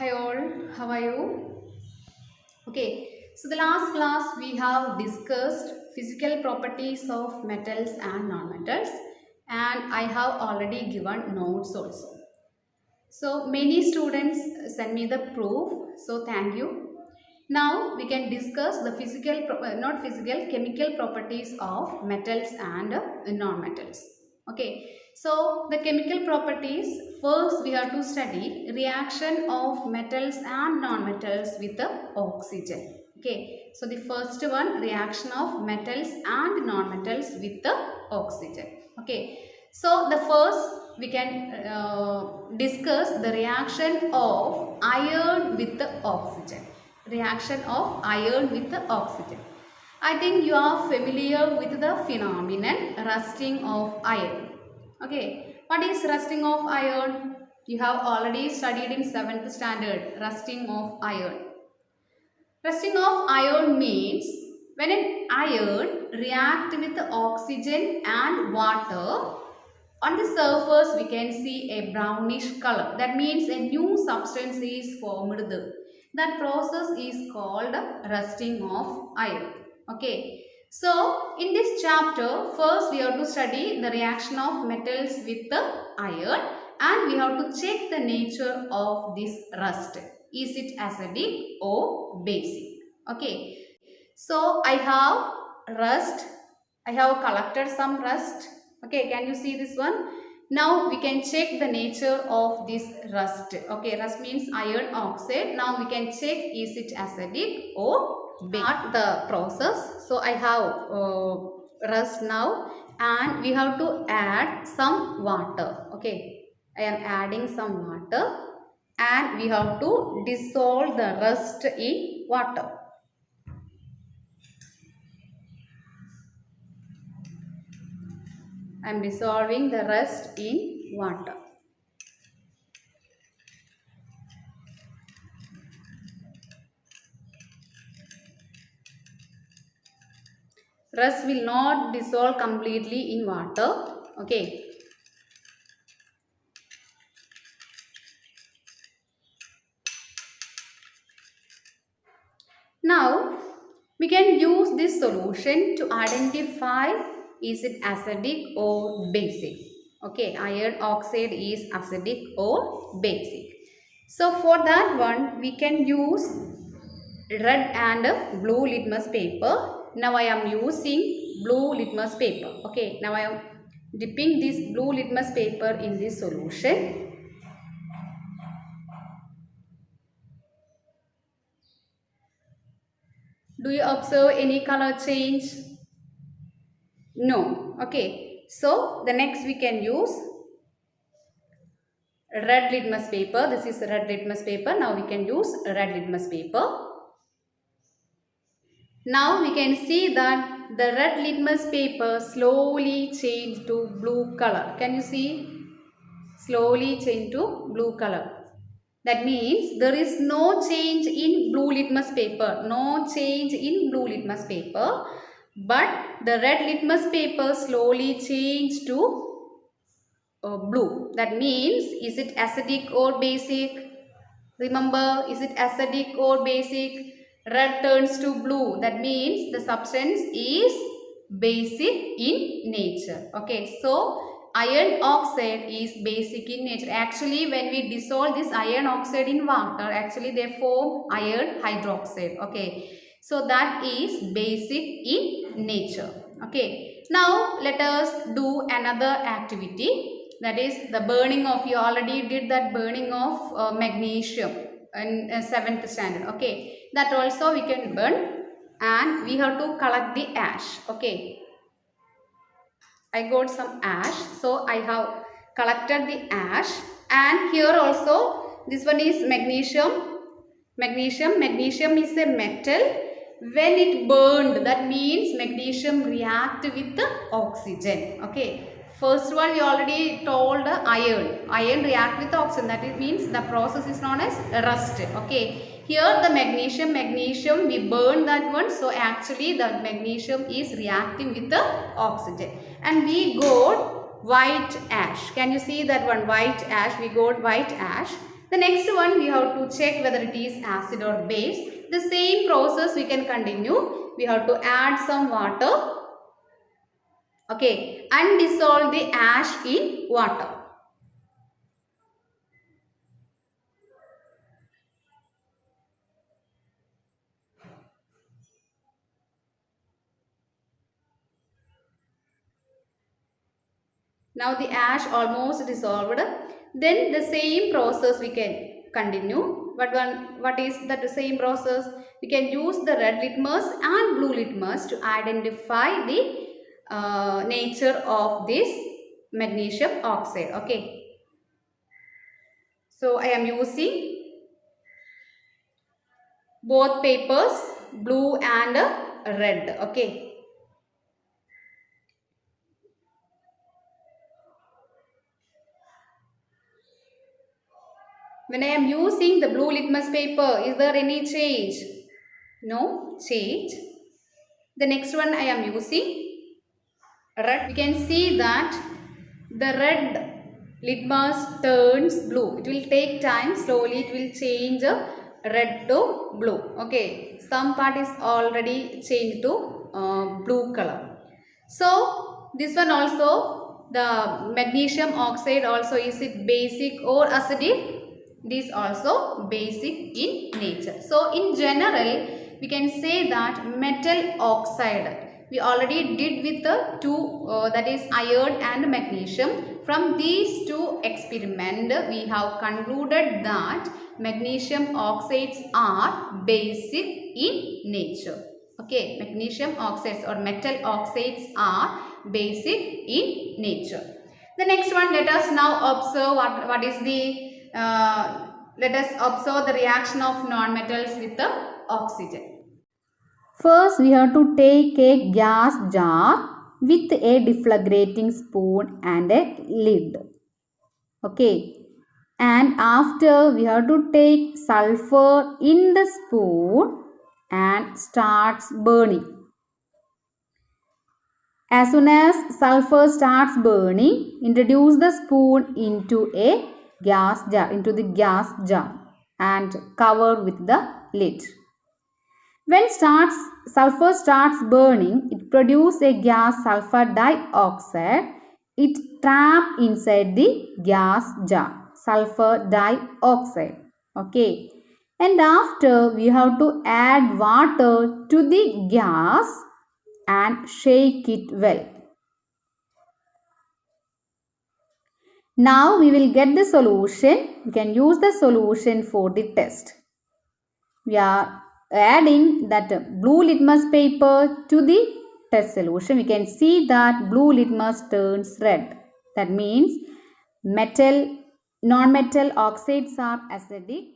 Hi all, how are you? Okay, so the last class we have discussed physical properties of metals and non-metals, and I have already given notes also. So many students send me the proof, so thank you. Now we can discuss the not physical, chemical properties of metals and non-metals. Okay, so the chemical properties, first we have to study reaction of metals and non-metals with the oxygen. Okay, so the first one, reaction of metals and non-metals with the oxygen. Okay, so the first we can discuss the reaction of iron with the oxygen. Reaction of iron with the oxygen. I think you are familiar with the phenomenon rusting of iron. Okay, what is rusting of iron? You have already studied in 7th standard, rusting of iron. Rusting of iron means when an iron reacts with oxygen and water, on the surface we can see a brownish color. That means a new substance is formed there. That process is called rusting of iron. Okay. So in this chapter, first we have to study the reaction of metals with the iron, and we have to check the nature of this rust. Is it acidic or basic? Okay. So I have rust. I have collected some rust. Okay, can you see this one? Now we can check the nature of this rust. Okay, rust means iron oxide. Now we can check is it acidic or basic. Start the process. So I have rust now, and we have to add some water. Okay, I am adding some water, and we have to dissolve the rust in water. I am dissolving the rust in water. Rust will not dissolve completely in water. Okay. Now we can use this solution to identify is it acidic or basic. Okay, iron oxide is acidic or basic. So for that one we can use red and blue litmus paper. Now I am using blue litmus paper. Okay, now I am dipping this blue litmus paper in this solution. Do you observe any color change? No. Okay. So the next we can use red litmus paper. This is red litmus paper. Now we can use red litmus paper. Now we can see that the red litmus paper slowly changed to blue color. Can you see? Slowly change to blue color. That means there is no change in blue litmus paper. No change in blue litmus paper. But the red litmus paper slowly changed to blue. That means is it acidic or basic? Remember, is it acidic or basic? Red turns to blue. That means the substance is basic in nature. Okay, so iron oxide is basic in nature. Actually, when we dissolve this iron oxide in water, actually they form iron hydroxide. Okay, so that is basic in nature. Okay, now let us do another activity. That is the burning of, you already did that burning of magnesium in 7th standard. Okay, that also we can burn, and we have to collect the ash. Okay, I got some ash, so I have collected the ash, and here also this one is magnesium. Magnesium is a metal. When it burned, that means magnesium react with the oxygen. Okay, first one we already told iron react with oxygen. That means the process is known as rust. Okay, here the magnesium we burn that one, so actually the magnesium is reacting with the oxygen, and we got white ash. Can you see that one? White ash, we got white ash. The next one, we have to check whether it is acid or base. The same process we can continue. We have to add some water. Okay, and dissolve the ash in water. Now the ash almost dissolved. Then the same process we can continue. What is that the same process? We can use the red litmus and blue litmus to identify the nature of this magnesium oxide. Okay. So I am using both papers, blue and red. Okay. When I am using the blue litmus paper, is there any change? No change. The next one I am using red. We can see that the red litmus turns blue. It will take time. Slowly it will change red to blue. Okay. Some part is already changed to blue color. So this one also, the magnesium oxide also, is it basic or acidic? It is also basic in nature. So in general, we can say that metal oxide, we already did with the two, that is iron and magnesium. From these two experiments, we have concluded that magnesium oxides are basic in nature. Okay, magnesium oxides or metal oxides are basic in nature. The next one, let us now observe what is the let us observe the reaction of non-metals with the oxygen. First, we have to take a gas jar with a deflagrating spoon and a lid. Okay. And after, we have to take sulfur in the spoon and starts burning. As soon as sulfur starts burning, introduce the spoon into a gas jar, and cover with the lid. When sulfur starts burning, it produces a gas, sulfur dioxide. It trapped inside the gas jar, sulfur dioxide. Okay. And after, we have to add water to the gas and shake it well. Now we will get the solution. We can use the solution for the test. We are adding that blue litmus paper to the test solution. We can see that blue litmus turns red. That means non-metal oxides are acidic.